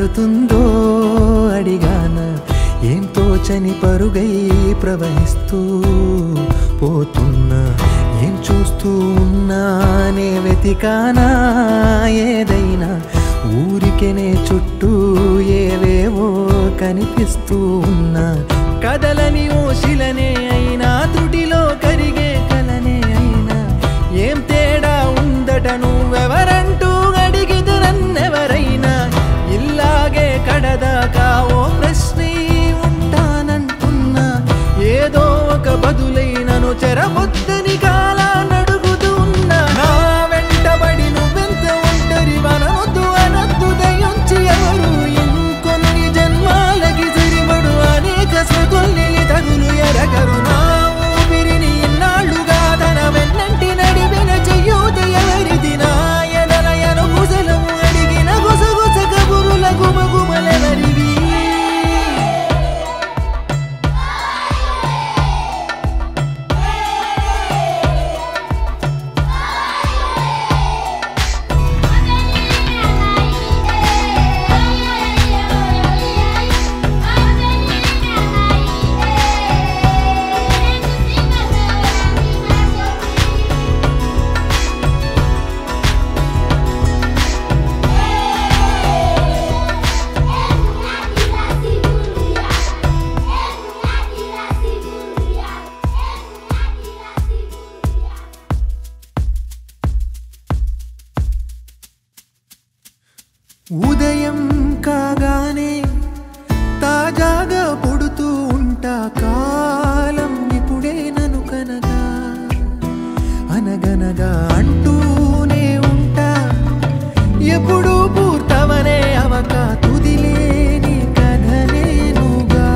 వెళుతుందో అడిగాన ఏం తోచని పరుగై ప్రవహిస్తూ పోతున్నా ఏం చూస్తూ ఉన్నానే వెతికానా ఏదైనా ఊరికెనే చుట్టూ ఏవేవో కనిపిస్తూ ఉన్నా కదలని ఓశిలనే అయినా తుటిలో కరిగే కలనే అయినా ఏం తేడా ఉందట నువ్వెవరంటూ అడిగితే నన్నెవరైనా ఇల్లాగే కడదాకా ఓ ప్రశ్నే ఉంటానంటున్నా ఏదో ఒక బదులైనను చెరబొద్దని కాలానడుగుతూ ఉన్నా నా వెంటబడి నువ్వెంత ఒంటరి వనవద్దు అనద్దు దయించి ఎవరు ఇంకొన్ని జన్మాలకి సరిపడు అనేక స్మృతుల్ని తగులు ఎరగరు నా ఊపిరిని ఇన్నాళ్ళుగా తన వెన్నంటి నడిపిన చెయ్యూత ఎవరిది నా ఎదలయను గుసలము అడిగిన గుసగుస కబురుల గుమగుమలెవరివి ఉదయం కాగానే తాజాగా పుడుతూ ఉంటా కాలం ఇప్పుడే నన్ను కనగా అనగనగా అంటూనే ఉంటా ఎప్పుడూ పూర్తవనే అవక తుదిలేని కథనేనుగా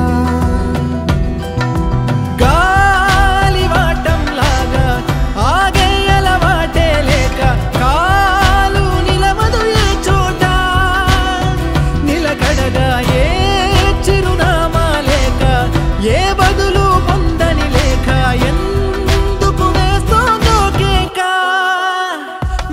గాలివాటంలాగా ఆగే అలవాటే లేక కాలు నిలవదు ఏ చోట నిలకడగా ఏ చిరునామా లేక ఏ బదులు పొందని లేక ఎందుకు వేస్తోందో కేక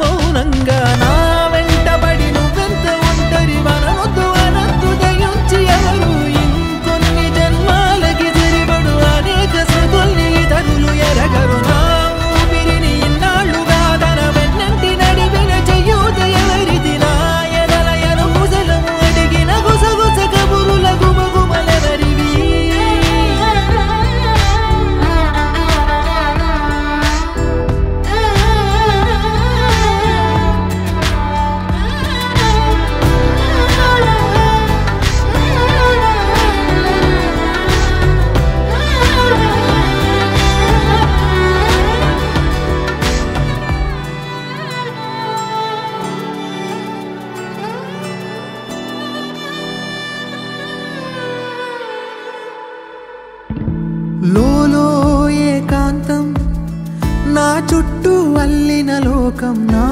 మౌనంగా నా వెంటబడి నువ్వెంత ఒంటరి వనవద్దు అనద్దు దయించి ఎవరు ఇంకొన్ని జన్మాలకి సరిపడు అనేక స్మృతుల్ని తగులు ఎరగరు నా ఊపిరిని ఇన్నాళ్ళుగా తన వెన్నంటి నడిపిన చెయ్యూత ఎవరిది నా ఎదలయను గుసలము అడిగిన గుసగుస కబురుల గుమగుమలెవరివి లోలో ఏకాంతం నా చుట్టూ అల్లిన లోకం నా